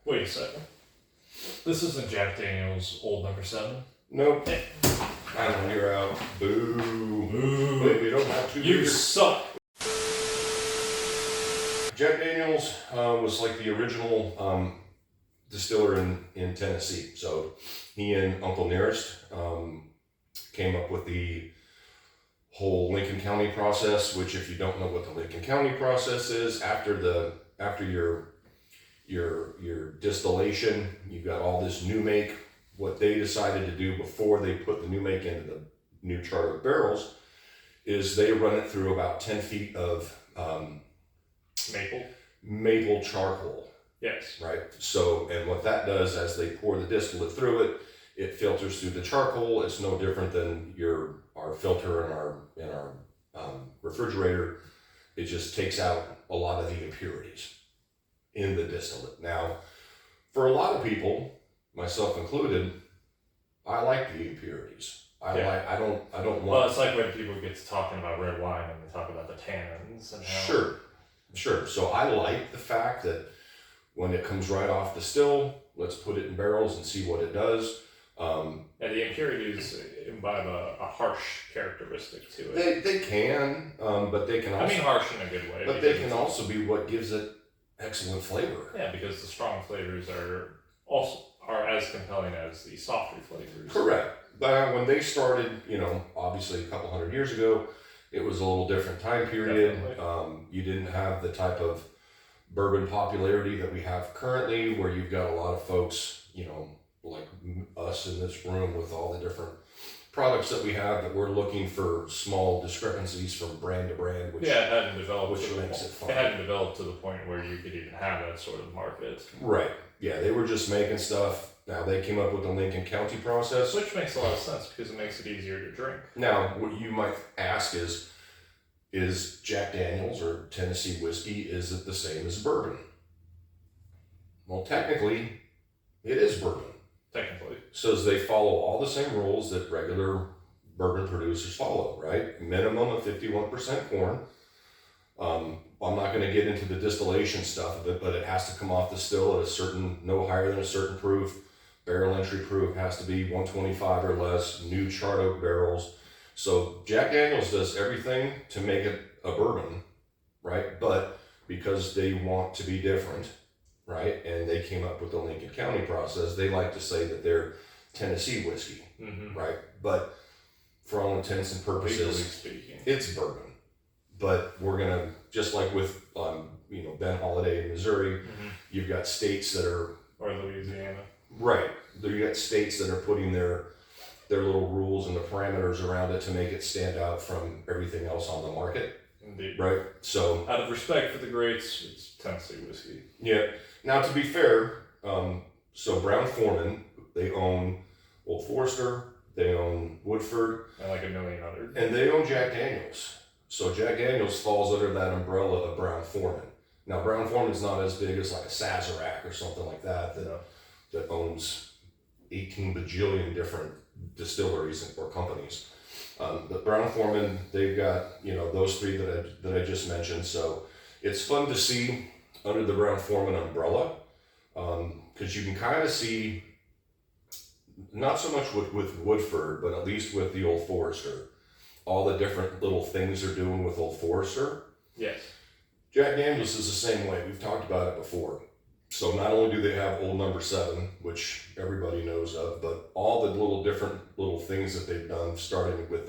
Wait a second. This isn't Jack Daniels Old Number 7. Nope. And you're out. Boo. Boo. Wait, we don't have two You beers. suck. Jack Daniels was like the original distiller in Tennessee. So he and Uncle Nearest came up with the whole Lincoln County process, which if you don't know what the Lincoln County process is, after your distillation, you've got all this new make. What they decided to do before they put the new make into the new charter barrels is they run it through about 10 feet of maple charcoal. Yes. Right. So, and what that does as they pour the distillate through it, it filters through the charcoal. It's no different than our filter in our refrigerator. It just takes out a lot of the impurities in the distillate. Now, for a lot of people, myself included, I like the impurities. I don't want. Well, it's like when people get to talking about red wine and they talk about the tannins and how. Sure. So I like the fact that when it comes right off the still, let's put it in barrels and see what it does. The impurities imbibe a harsh characteristic to it. They can, but they can also. I mean harsh in a good way. But they can also be what gives it excellent flavor. Yeah, because the strong flavors are as compelling as the softer flavors. Correct. But when they started, obviously a couple hundred years ago, it was a little different time period. You didn't have the type of bourbon popularity that we have currently, where you've got a lot of folks, like us in this room with all the different products that we have, that we're looking for small discrepancies from brand to brand, which it hadn't developed. Which makes it fun. It hadn't developed to the point where you could even have that sort of market. Right. Yeah, they were just making stuff. Now they came up with the Lincoln County process, which makes a lot of sense because it makes it easier to drink. Now, what you might ask is Jack Daniels or Tennessee whiskey, is it the same as bourbon? Well, technically, it is bourbon. Technically. So they follow all the same rules that regular bourbon producers follow, right? Minimum of 51% corn. I'm not going to get into the distillation stuff of it, but it has to come off the still at no higher than a certain proof. Barrel entry proof has to be 125 or less, new charred oak barrels. So Jack Daniels does everything to make it a bourbon, right? But because they want to be different, right? And they came up with the Lincoln County process, they like to say that they're Tennessee whiskey, right? But for all intents and purposes, it's bourbon. But we're going to, just like with, Ben Holiday in Missouri, you've got states that are... Or Louisiana. Right. You got states that are putting their little rules and the parameters around it to make it stand out from everything else on the market. Indeed. Right? So... out of respect for the greats, it's Tennessee whiskey. Yeah. Now, to be fair, so Brown-Forman, they own Old Forester, they own Woodford. And like a million others. And they own Jack Daniels. So Jack Daniels falls under that umbrella of Brown-Forman. Now, Brown-Forman's not as big as like a Sazerac or something like that owns 18 bajillion different distilleries or companies. But Brown-Forman, they've got, those three that I just mentioned. So it's fun to see under the Brown-Forman umbrella, because you can kind of see, not so much with Woodford, but at least with the Old Forester, all the different little things they're doing with Old Forester. Yes. Jack Daniels is the same way. We've talked about it before. So not only do they have Old Number 7, which everybody knows of, but all the different little things that they've done, starting with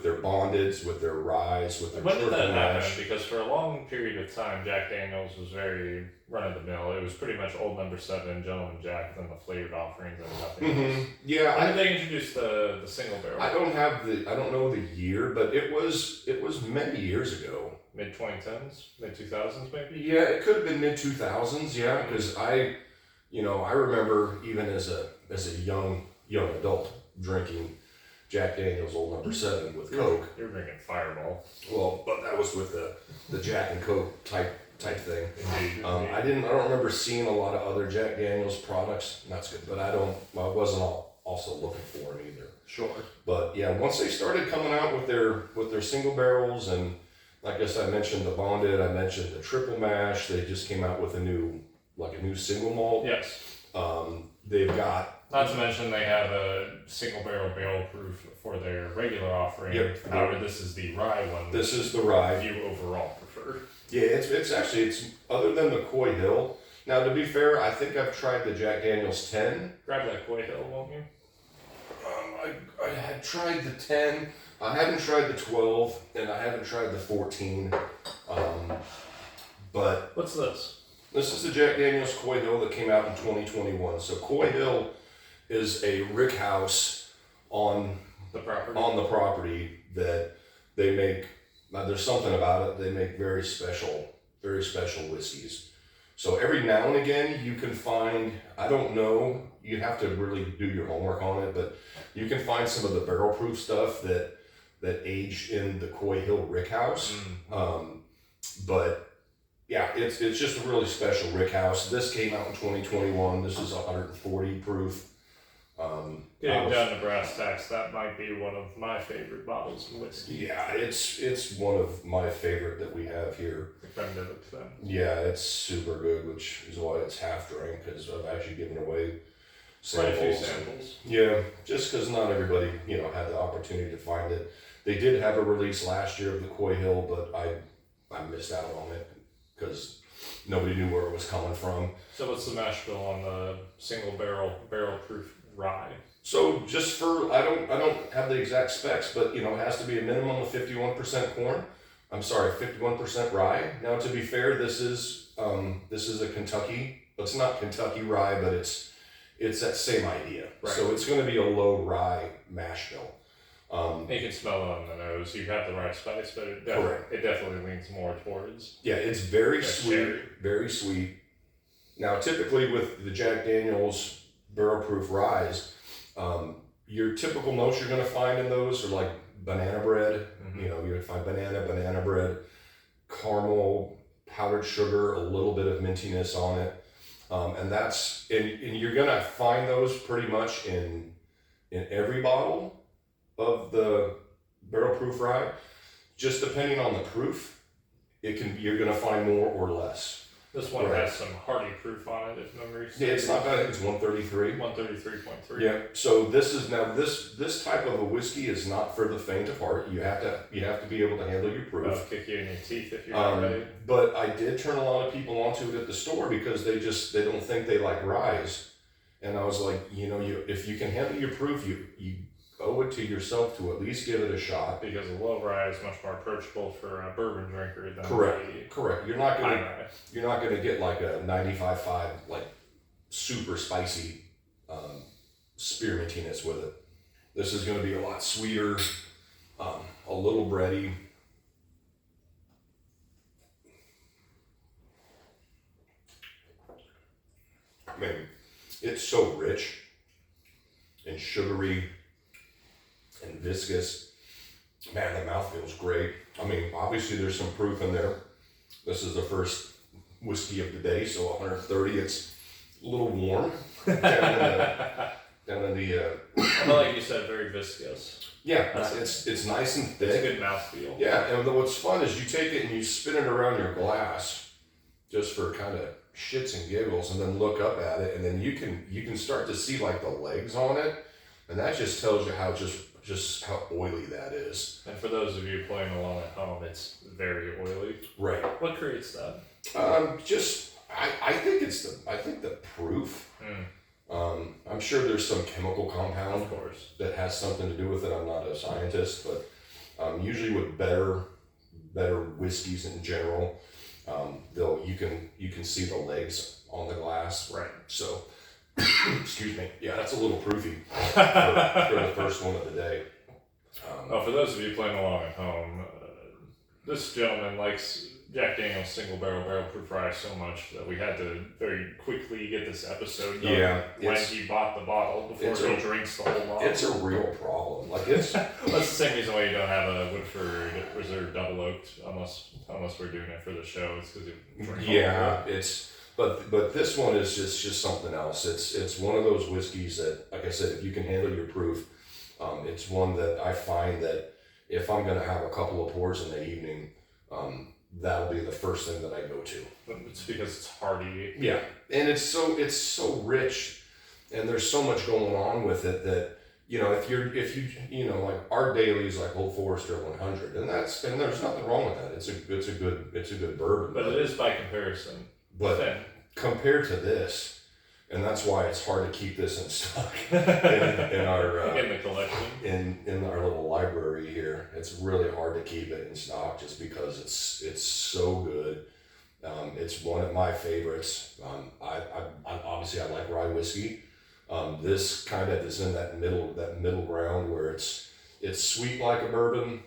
their bondeds, with their ryes, with their When did that happen? mash. Because for a long period of time, Jack Daniels was very run-of-the-mill. It was pretty much Old Number 7, Gentleman Jack, and the flavored offerings and nothing else. Yeah. When did they introduce the single barrel? I don't know the year, but it was many years ago. Mid-2010s? Mid-2000s maybe? Yeah, it could have been mid-2000s, yeah, because I remember even as a young adult drinking Jack Daniels Old Number 7 with Coke. You were drinking Fireball. Well, but that was with the Jack and Coke type thing. Indeed. I don't remember seeing a lot of other Jack Daniels products. And that's good, but I wasn't also looking for them either. Sure. But yeah, once they started coming out with their single barrels, and I guess I mentioned the bonded, I mentioned the triple mash. They just came out with a new like a new single malt. Yes. They've got, Not to mention they have a single barrel proof for their regular offering. Yep. However, this is the rye one. this is the rye. you overall prefer. Yeah, it's actually, it's other than the Coy Hill. Now, to be fair, I think I've tried the Jack Daniel's 10. Grab that Coy Hill, won't you? I had tried the 10. I haven't tried the 12, and I haven't tried the 14. But What's this? this is the Jack Daniel's Coy Hill that came out in 2021. So Coy Hill is a rick house on The property. the property that they make. Now, there's something about it. They make very special whiskeys. So every now and again, you can find, I don't know, you have to really do your homework on it, but you can find some of the barrel proof stuff that aged in the Coy Hill Rick House. But yeah, it's just a really special Rick House. This came out in 2021. This is 140 proof. Getting down to brass tacks, that might be one of my favorite bottles of whiskey. Yeah, it's one of my favorite that we have here. The creme de la creme. Yeah, it's super good, which is why it's half drink, because I've actually given away Quite a few samples. samples. Yeah, just because not everybody, had the opportunity to find it. They did have a release last year of the Coy Hill, but I missed out on it because nobody knew where it was coming from. So what's the mash bill on the single barrel proof rye? So just for, I don't have the exact specs, but it has to be a minimum of 51% corn. I'm sorry, 51% rye. Now, to be fair, this is a Kentucky. It's not Kentucky rye, but it's that same idea. Right. So it's going to be a low rye mash bill. You can smell it on the nose. You have the rye spice, but it Correct. definitely leans more towards. Yeah, it's very Yeah, sweet, cherry. very sweet. Now, typically with the Jack Daniel's barrel proof ryes, your typical notes you're going to find in those are like banana bread. Mhm. You would find banana bread, caramel, powdered sugar, a little bit of mintiness on it. And you're going to find those pretty much in every bottle of the barrel proof rye. Just depending on the proof, you're going to find more or less. This one Right. has some hardy proof on it, if memory serves. Yeah, it's not bad. It's 133. 133.3. Yeah. So this type of a whiskey is not for the faint of heart. You have to be able to handle your proof. It'll kick you in your teeth if you're not ready. But I did turn a lot of people onto it at the store because they don't think they like ryes, and I was like, if you can handle your proof, you owe it to yourself to at least give it a shot. Because a low rye is much more approachable for a bourbon drinker than Correct. You're not a gonna high rye. You're not going to get like a 95.5 like super spicy spearmintiness with it. This is going to be a lot sweeter, a little bready. Man, it's so rich and sugary and viscous. Man, the mouth feels great. I mean, obviously there's some proof in there. This is the first whiskey of the day, so 130. It's a little warm down in the Like you said, very viscous. yeah. That's- It's nice and It's a thick. good mouthfeel. Yeah, and what's fun is you take it and you spin it around your glass, just for kind of shits and giggles, and then look up at it, and then you can start to see like the legs on it, and that just tells you how just how oily that is. And for those of you playing along at home, it's very oily. Right. What creates that? I think the proof. I'm sure there's some chemical compound Of course. that has something to do with it. I'm not a scientist, but usually with better whiskeys in general, you can see the legs on the glass. Right. So, excuse me. Yeah, that's a little proofy for the first one of the day. For those of you playing along at home, this gentleman likes Jack Daniel's single barrel proof rye so much that we had to very quickly get this episode done when he bought the bottle before he drinks the whole bottle. It's a real problem. Like it's That's the same reason why you don't have a Woodford Reserve double oaked unless we're doing it for the show. It's because you drink all of it. But this one is just something else. It's one of those whiskeys that, like I said, if you can handle your proof, it's one that I find that if I'm gonna have a couple of pours in the evening, that'll be the first thing that I go to. It's because it's hearty. Yeah, and it's so rich, and there's so much going on with it that, you know, if you know, like our dailies like Old Forester 100, and there's nothing wrong with that. It's a good bourbon. But it is by comparison. But thin. compared to this, and that's why it's hard to keep this in stock in our in the collection. in our little library here. It's really hard to keep it in stock just because it's so good. It's one of my favorites. I obviously I like rye whiskey. This kind of is in that middle ground where it's sweet like a bourbon.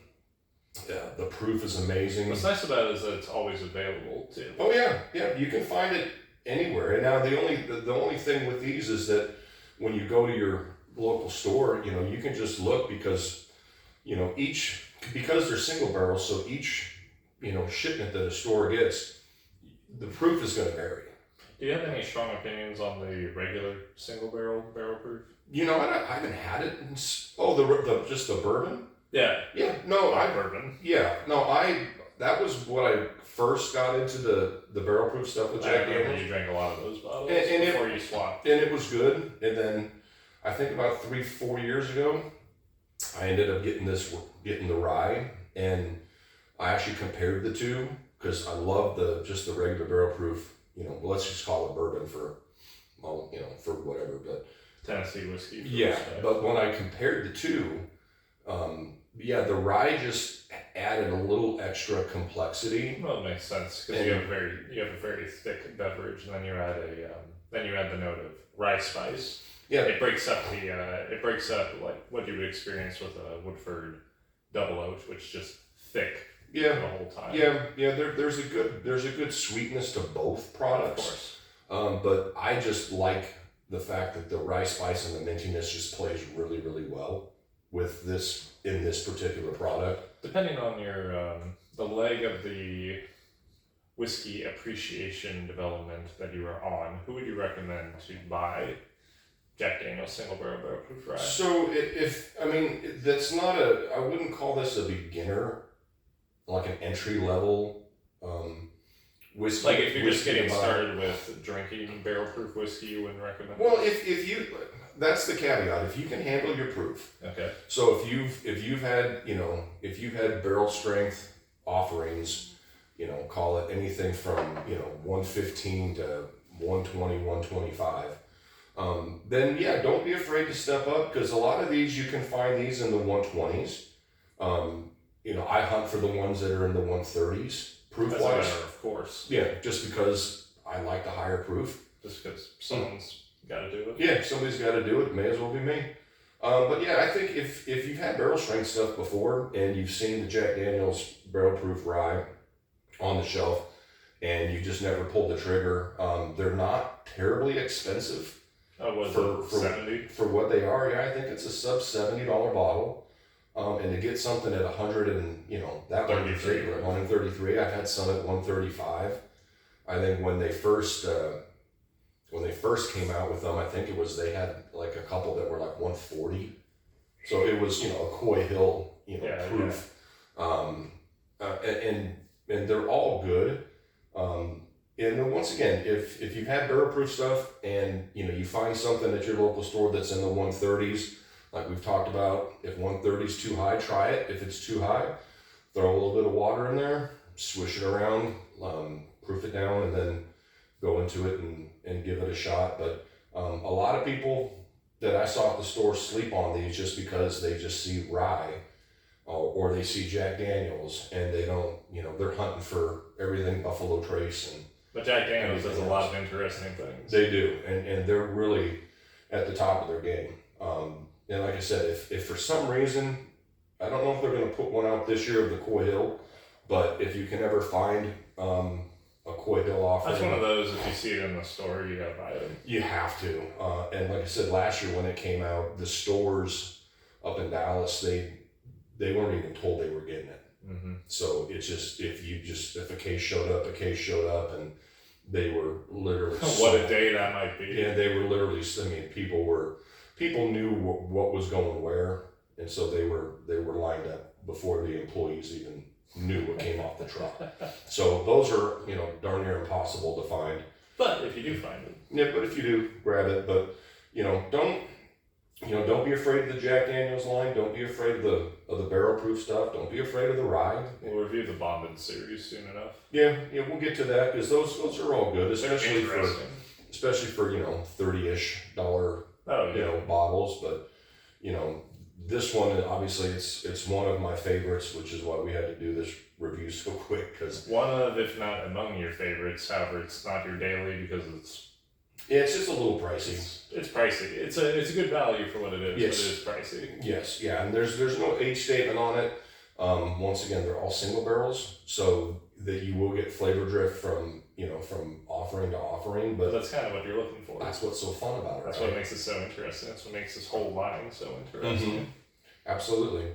Yeah, the proof is amazing. What's nice about it is that it's always available too. Oh yeah, you can find it anywhere. And now the only thing with these is that when you go to your local store, you know, you can just look because, you know, because they're single barrels, so each, you know, shipment that a store gets, the proof is going to vary. Do you have any strong opinions on the regular single barrel proof? You know, I haven't had it. Just the bourbon. Yeah. Yeah. No, bourbon. Yeah. No, that was what I first got into the barrel proof stuff with Jack Daniels. You drank a lot of those bottles and before you swapped. And it was good. And then I think about 3-4 years ago, I ended up getting the rye, and I actually compared the two because I love just the regular barrel proof. You know, let's just call it bourbon for whatever. But Tennessee whiskey. Yeah, but when I compared the two, the rye just added a little extra complexity. Well, it makes sense because you have a very thick beverage, and then you add the note of rye spice. Yeah, it breaks up like what you would experience with a Woodford Double Oak, which is just thick. Yeah, the whole time. Yeah. There's a good sweetness to both products. Of course. But I just like the fact that the rye spice and the mintiness just plays really, really well with this in this particular product. Depending on your the leg of the whiskey appreciation development that you are on, who would you recommend to buy Jack Daniel's single barrel proof rye? So I wouldn't call this a beginner, like an entry level whiskey. Like if you're just getting started with drinking barrel proof whiskey, you wouldn't recommend. Well, that's the caveat. If you can handle your proof. Okay. So if you've had barrel strength offerings, you know, call it anything from 115 to 120, 125. Then don't be afraid to step up because a lot of these you can find these in the 120s. I hunt for the ones that are in the 130s proof wise. That's better, of course. Yeah, just because I like the higher proof. Just because someone's got to do it. Yeah, somebody's got to do it. May as well be me. But I think if you've had barrel strength stuff before and you've seen the Jack Daniel's barrel proof rye on the shelf and you just never pulled the trigger, they're not terribly expensive. For 70 for what they are. Yeah, I think it's a sub $70 bottle. And to get something at 100 and that 133, I've had some at 135. I think when they first came out with them, I think they had like a couple that were like 140. So it was a Coy Hill proof. And they're all good. And then once again, if you've had barrel proof stuff and you find something at your local store that's in the 130s, like we've talked about, if 130 is too high, try it. If it's too high, throw a little bit of water in there, swish it around, proof it down, and then go into it and give it a shot. But a lot of people that I saw at the store sleep on these just because they just see rye or they see Jack Daniel's and they don't, they're hunting for everything Buffalo Trace. But Jack Daniel's does a lot of interesting things. They do, and they're really at the top of their game. And like I said, if for some reason, I don't know if they're going to put one out this year of the Coy Hill, but if you can ever find a Coy Hill offering. That's one of those, if you see it in the store, you got to buy it. You have to. And like I said, last year when it came out, the stores up in Dallas, they weren't even told they were getting it. Mm-hmm. So it's just, if a case showed up, and they were literally. What a day that might be. Yeah, they were literally, people knew what was going where, and so they were lined up before the employees even knew what came off the truck. So those are, darn near impossible to find. But if you do find it. Yeah, but if you do, grab it. But, don't be afraid of the Jack Daniels line. Don't be afraid of the barrel proof stuff. Don't be afraid of the ride. We'll review the Bonded series soon enough. Yeah, we'll get to that because those are all good, especially for $30-ish bottles. But this one obviously it's one of my favorites, which is why we had to do this review so quick. Because one of, if not among your favorites, however, it's not your daily because it's just a little pricey. It's pricey. It's a good value for what it is. Yes. But it is pricey. Yes, yeah, and there's no age statement on it. Once again, they're all single barrels, so that you will get flavor drift from offering to offering. But that's kind of what you're looking for. That's what's so fun about it. That's right? what makes it so interesting. That's what makes this whole line so interesting. Mm-hmm. Absolutely.